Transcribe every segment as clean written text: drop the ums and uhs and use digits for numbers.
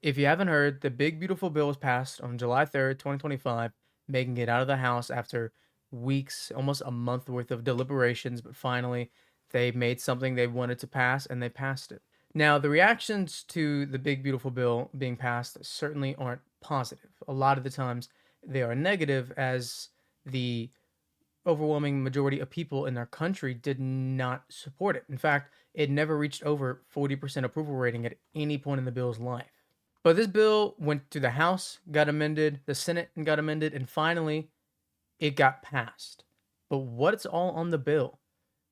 If you haven't heard, the big beautiful bill was passed on July 3rd, 2025, making it out of the House after weeks, almost a month worth of deliberations, but finally they made something they wanted to pass and they passed it. Now, the reactions to the big beautiful bill being passed certainly aren't positive. A lot of the times they are negative, as the overwhelming majority of people in our country did not support it. In fact, it never reached over 40% approval rating at any point in the bill's life. But this bill went to the House, got amended, the Senate got amended, and finally it got passed. But what's all on the bill?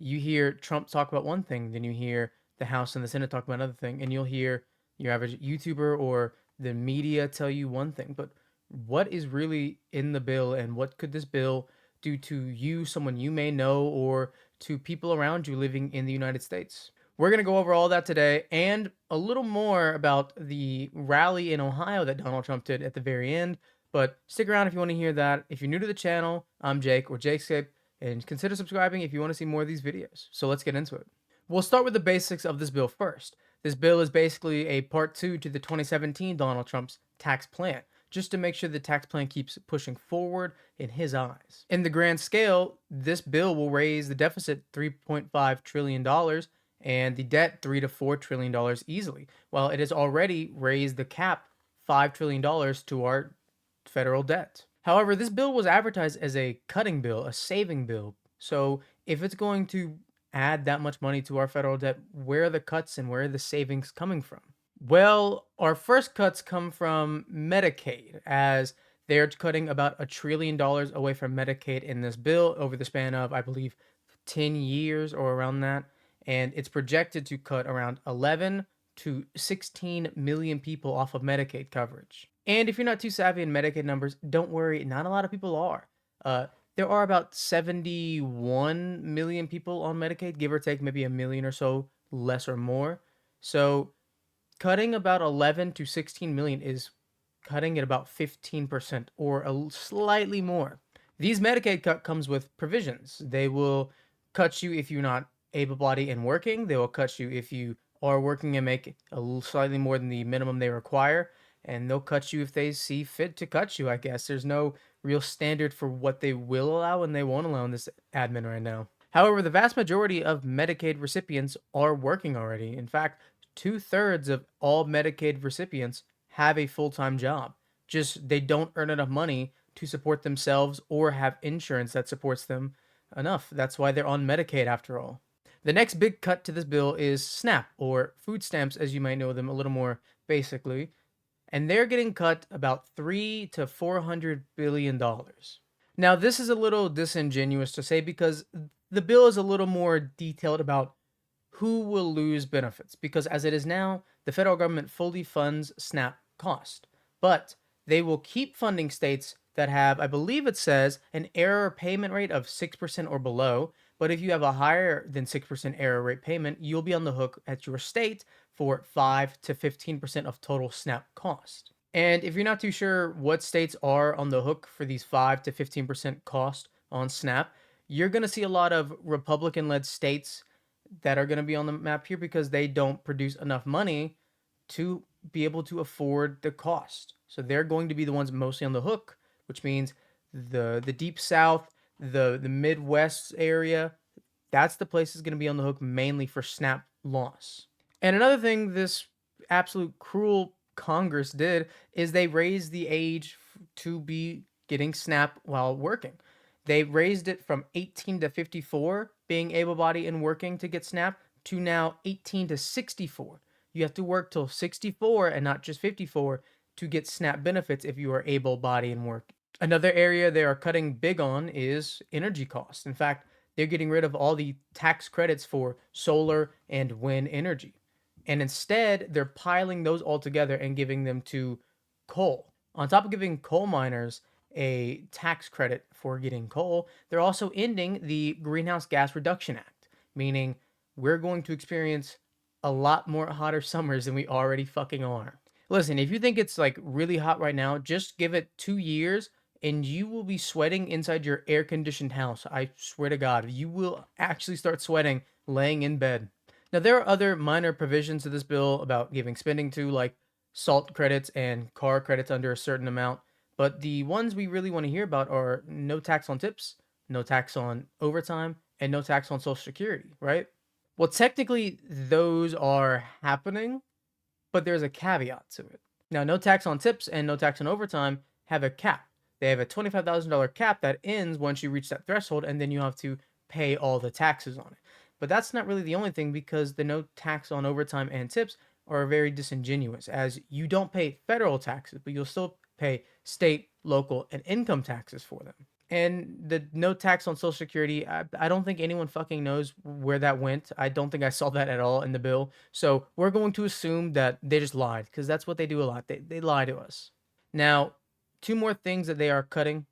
You hear Trump talk about one thing, then you hear the House and the Senate talk about another thing, and you'll hear your average YouTuber or the media tell you one thing. But what is really in the bill, and what could this bill do to you, someone you may know, or to people around you living in the United States? We're going to go over all that today and a little more about the rally in Ohio that Donald Trump did at the very end. But stick around if you want to hear that. If you're new to the channel, I'm Jake or Jakescape, and consider subscribing if you want to see more of these videos. So let's get into it. We'll start with the basics of this bill first. This bill is basically a part two to the 2017 Donald Trump's tax plan, just to make sure the tax plan keeps pushing forward in his eyes. In the grand scale, this bill will raise the deficit $3.5 trillion and the debt $3 to $4 trillion easily, while it has already raised the cap $5 trillion to our federal debt. However, this bill was advertised as a cutting bill, a saving bill. So if it's going to add that much money to our federal debt, where are the cuts and where are the savings coming from? Well, our first cuts come from Medicaid, as they're cutting about $1 trillion away from Medicaid in this bill over the span of, I believe, 10 years or around that. And it's projected to cut around 11 to 16 million people off of Medicaid coverage. And if you're not too savvy in Medicaid numbers, don't worry, not a lot of people are. Uh, there are about 71 million people on Medicaid, give or take maybe a million or so, less or more. So cutting about 11 to 16 million is cutting at about 15% or slightly more. These Medicaid cut comes with provisions. They will cut you if you're not able-bodied and working. They will cut you if you are working and make slightly more than the minimum they require. And they'll cut you if they see fit to cut you, I guess. There's no real standard for what they will allow and they won't allow in this admin right now. However, the vast majority of Medicaid recipients are working already. In fact, 2/3 of all Medicaid recipients have a full-time job. Just they don't earn enough money to support themselves or have insurance that supports them enough. That's why they're on Medicaid after all. The next big cut to this bill is SNAP, or food stamps as you might know them a little more basically, and they're getting cut about 3 to 400 billion dollars. Now, this is a little disingenuous to say because the bill is a little more detailed about who will lose benefits, because as it is now, the federal government fully funds SNAP cost, but they will keep funding states that have, I believe it says, an error payment rate of 6% or below. But if you have a higher than 6% error rate payment, you'll be on the hook at your state for 5 to 15% of total SNAP cost. And if you're not too sure what states are on the hook for these 5 to 15% cost on SNAP, you're going to see a lot of Republican led states that are going to be on the map here because they don't produce enough money to be able to afford the cost. So they're going to be the ones mostly on the hook, which means the deep south, the Midwest area, that's the place that's going to be on the hook mainly for SNAP loss. And another thing this absolute cruel Congress did is they raised the age to be getting SNAP while working. They raised it from 18 to 54 being able-bodied and working to get SNAP to now 18 to 64. You have to work till 64 and not just 54 to get SNAP benefits if you are able-bodied and work. Another area they are cutting big on is energy costs. In fact, they're getting rid of all the tax credits for solar and wind energy. And instead, they're piling those all together and giving them to coal. On top of giving coal miners a tax credit for getting coal, they're also ending the Greenhouse Gas Reduction Act, meaning we're going to experience a lot more hotter summers than we already fucking are. Listen, if you think it's like really hot right now, just give it 2 years and you will be sweating inside your air conditioned house. I swear to God, you will actually start sweating laying in bed. Now, there are other minor provisions to this bill about giving spending to, like salt credits and car credits under a certain amount. But the ones we really want to hear about are no tax on tips, no tax on overtime, and no tax on Social Security, right? Well, technically, those are happening, but there's a caveat to it. Now, no tax on tips and no tax on overtime have a cap. They have a $25,000 cap that ends once you reach that threshold, and then you have to pay all the taxes on it. But that's not really the only thing, because the no tax on overtime and tips are very disingenuous, as you don't pay federal taxes, but you'll still pay state, local, and income taxes for them. And the no tax on Social Security, I don't think anyone fucking knows where that went. I don't think I saw that at all in the bill. So we're going to assume that they just lied, because that's what they do a lot. They lie to us. Now, two more things that they are cutting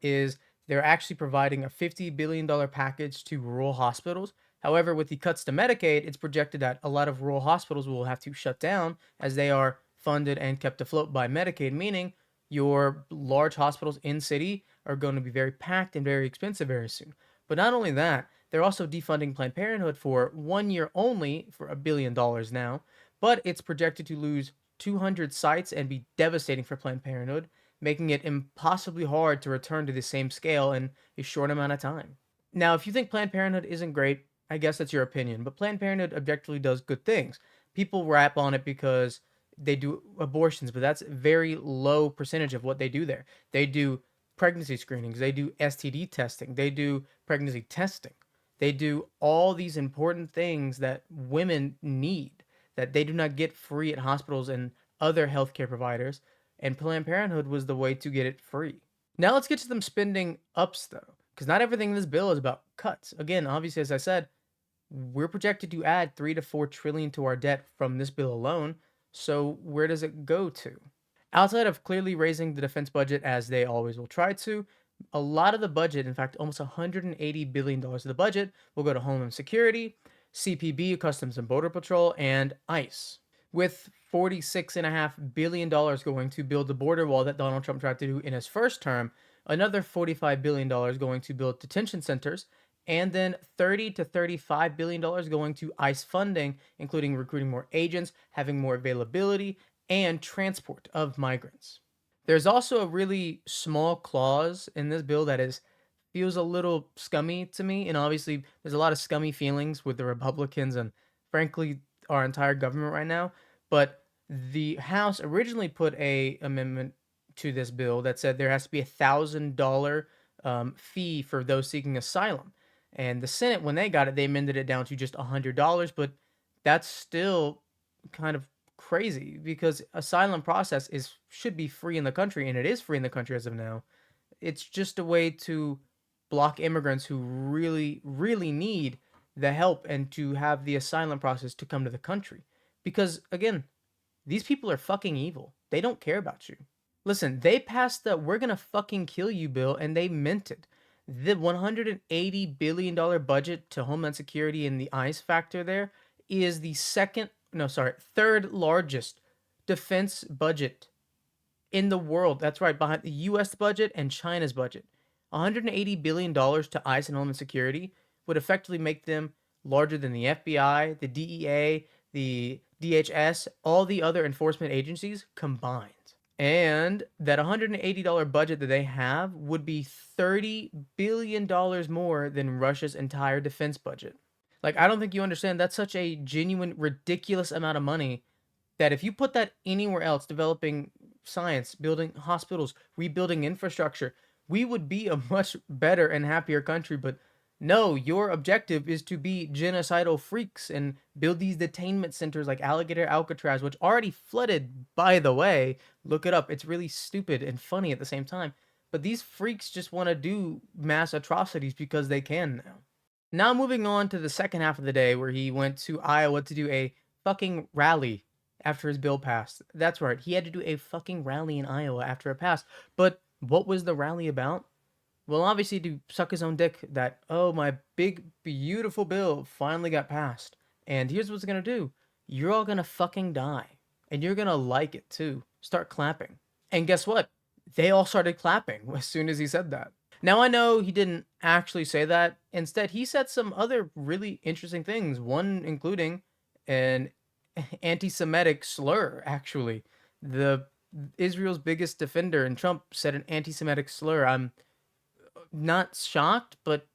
is they're actually providing a $50 billion package to rural hospitals. However, with the cuts to Medicaid, it's projected that a lot of rural hospitals will have to shut down, as they are funded and kept afloat by Medicaid, meaning your large hospitals in city are going to be very packed and very expensive very soon. But not only that, they're also defunding Planned Parenthood for 1 year only for $1 billion now, but it's projected to lose 200 sites and be devastating for Planned Parenthood, making it impossibly hard to return to the same scale in a short amount of time. Now, if you think Planned Parenthood isn't great, I guess that's your opinion, but Planned Parenthood objectively does good things. People rap on it because they do abortions, but that's a very low percentage of what they do there. They do pregnancy screenings, they do STD testing, they do pregnancy testing. They do all these important things that women need that they do not get free at hospitals and other healthcare providers, and Planned Parenthood was the way to get it free. Now let's get to them spending ups though, because not everything in this bill is about cuts. Again, obviously, as I said, we're projected to add 3 to 4 trillion to our debt from this bill alone. So where does it go to? Outside of clearly raising the defense budget, as they always will try to, a lot of the budget, in fact, almost $180 billion of the budget, will go to Homeland Security, CPB, Customs and Border Patrol, and ICE. With $46.5 billion going to build the border wall that Donald Trump tried to do in his first term, another $45 billion going to build detention centers, and then $30 to $35 billion going to ICE funding, including recruiting more agents, having more availability, and transport of migrants. There's also a really small clause in this bill that is feels a little scummy to me, and obviously there's a lot of scummy feelings with the Republicans and frankly our entire government right now. But the House originally put a amendment to this bill that said there has to be $1,000 fee for those seeking asylum, and the Senate, when they got it, they amended it down to just $100. But that's still kind of crazy, because asylum process is should be free in the country, and it is free in the country as of now. It's just a way to block immigrants who really need the help and to have the asylum process to come to the country, because again, these people are fucking evil. They don't care about you. Listen, they passed the "we're gonna fucking kill you" bill, and they meant it. The $180 billion budget to Homeland Security and the ICE factor there is the third largest defense budget in the world. That's right, behind the US budget and China's budget. $180 billion to ICE and Homeland Security would effectively make them larger than the FBI, the DEA, the DHS, all the other enforcement agencies combined. And that $180 budget that they have would be $30 billion more than Russia's entire defense budget. Like, I don't think you understand. That's such a genuine, ridiculous amount of money that if you put that anywhere else, developing science, building hospitals, rebuilding infrastructure, we would be a much better and happier country. But no, your objective is to be genocidal freaks and build these detainment centers like Alligator Alcatraz, which already flooded, by the way. Look it up. It's really stupid and funny at the same time. But these freaks just want to do mass atrocities because they can now. Now moving on to the second half of the day, where he went to Iowa to do a fucking rally after his bill passed. That's right, he had to do a fucking rally in Iowa after it passed. But what was the rally about? Well, obviously to suck his own dick that, oh, my big, beautiful bill finally got passed. And here's what's gonna do. You're all gonna fucking die. And you're gonna like it too. Start clapping. And guess what? They all started clapping as soon as he said that. Now, I know he didn't actually say that. Instead, he said some other really interesting things, one including an anti-Semitic slur. Actually, the Israel's biggest defender and Trump said an anti-Semitic slur. I'm not shocked, but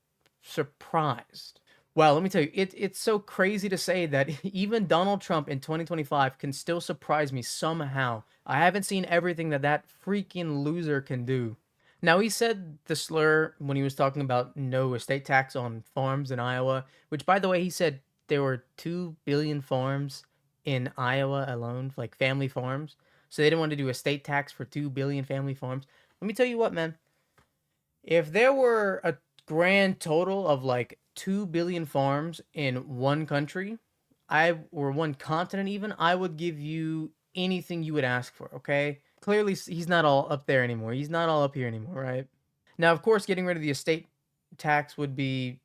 surprised. Well, let me tell you, it's so crazy to say that even Donald Trump in 2025 can still surprise me somehow. I haven't seen everything that that freaking loser can do. Now, he said the slur when he was talking about no estate tax on farms in Iowa, which, by the way, he said there were 2 billion farms in Iowa alone, like family farms. So they didn't want to do estate tax for 2 billion family farms. Let me tell you what, man. If there were a grand total of like 2 billion farms in one country, or one continent even, I would give you anything you would ask for, okay? Clearly he's not all up there anymore. He's not all up here anymore, right? Now, of course, getting rid of the estate tax would be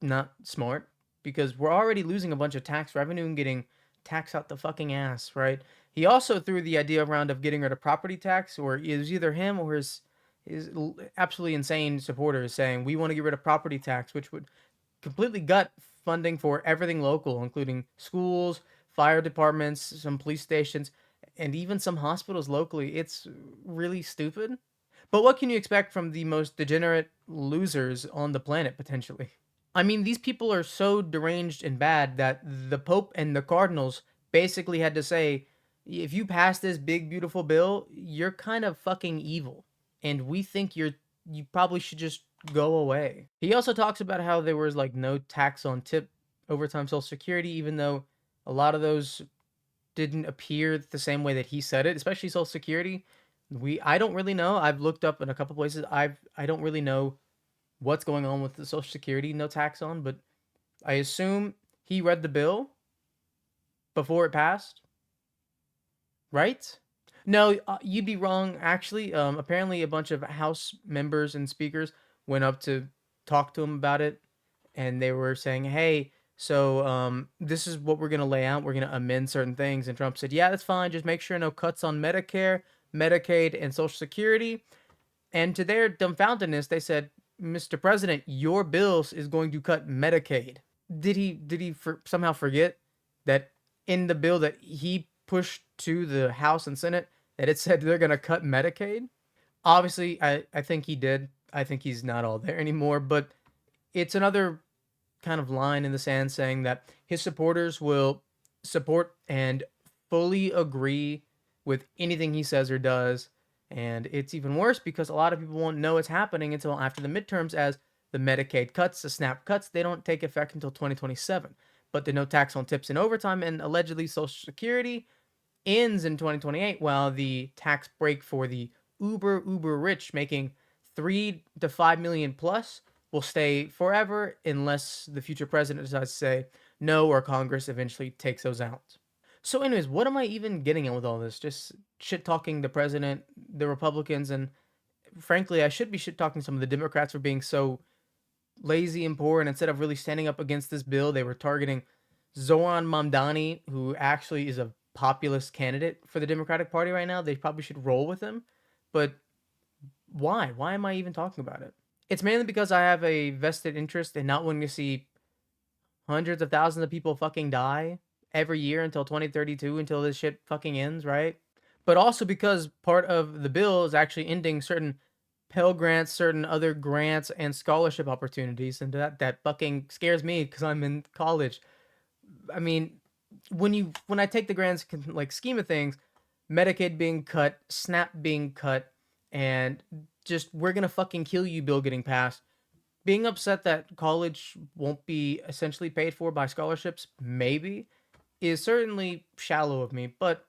not smart because we're already losing a bunch of tax revenue and getting tax out the fucking ass, right? He also threw the idea around of getting rid of property tax, or it was either him or his absolutely insane supporters saying we want to get rid of property tax, which would completely gut funding for everything local, including schools, fire departments, some police stations, and even some hospitals locally. It's really stupid. But what can you expect from the most degenerate losers on the planet, potentially? I mean, these people are so deranged and bad that the Pope and the Cardinals basically had to say, if you pass this big, beautiful bill, you're kind of fucking evil. And we think you probably should just go away. He also talks about how there was like no tax on tip overtime social security, even though a lot of those didn't appear the same way that he said it, especially social security. I don't really know. I've looked up in a couple places. I don't really know what's going on with the social security no tax on, but I assume he read the bill before it passed, right? No, you'd be wrong. Actually, apparently a bunch of House members and speakers went up to talk to him about it, and they were saying, "Hey, so this is what we're gonna lay out. We're gonna amend certain things." And Trump said, "Yeah, that's fine. Just make sure no cuts on Medicare, Medicaid, and Social Security." And to their dumbfoundedness, they said, "Mr. President, your bills is going to cut Medicaid." Did he somehow forget that in the bill that he pushed to the House and Senate that it said they're gonna cut Medicaid? Obviously, I think he did. I think he's not all there anymore, but it's another kind of line in the sand saying that his supporters will support and fully agree with anything he says or does. And it's even worse because a lot of people won't know it's happening until after the midterms, as the Medicaid cuts, the SNAP cuts, they don't take effect until 2027. But the no tax on tips and overtime and allegedly Social Security ends in 2028, while the tax break for the uber rich making 3 to 5 million plus will stay forever unless the future president decides to say no or Congress eventually takes those out. So, anyways, what am I even getting at with all this? Just shit talking the president, the Republicans, and frankly, I should be shit talking some of the Democrats for being so lazy and poor. And instead of really standing up against this bill, they were targeting Zoran Mamdani, who actually is a populist candidate for the Democratic Party right now. They probably should roll with him. But why? Why am I even talking about it? It's mainly because I have a vested interest in not wanting to see hundreds of thousands of people fucking die every year until 2032 until this shit fucking ends, right? But also because part of the bill is actually ending certain Pell Grants, certain other grants and scholarship opportunities, and that fucking scares me because I'm in college. I mean, when I take the grand like scheme of things, Medicaid being cut, SNAP being cut, and just we're gonna fucking kill you bill getting passed. Being upset that college won't be essentially paid for by scholarships, maybe, is certainly shallow of me. But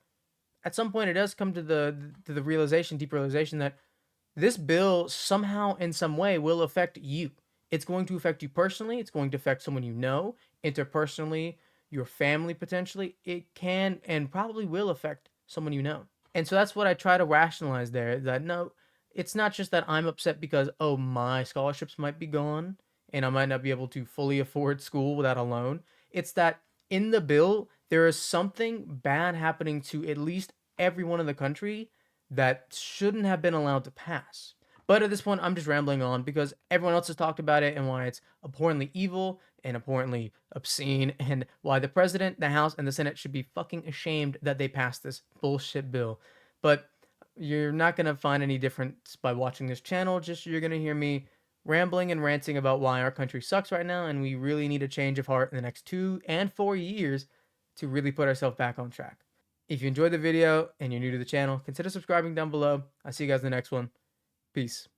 at some point, it does come to the realization, deep realization that this bill somehow in some way will affect you. It's going to affect you personally, it's going to affect someone you know, interpersonally, your family potentially. It can and probably will affect someone you know. And so that's what I try to rationalize there, that no, it's not just that I'm upset because oh my scholarships might be gone and I might not be able to fully afford school without a loan. It's that in the bill there is something bad happening to at least everyone in the country that shouldn't have been allowed to pass. But at this point, I'm just rambling on because everyone else has talked about it and why it's abhorrently evil and abhorrently obscene, and why the president, the House, and the Senate should be fucking ashamed that they passed this bullshit bill. But you're not going to find any difference by watching this channel. Just you're going to hear me rambling and ranting about why our country sucks right now, and we really need a change of heart in the next 2 and 4 years to really put ourselves back on track. If you enjoyed the video and you're new to the channel, consider subscribing down below. I'll see you guys in the next one. Peace.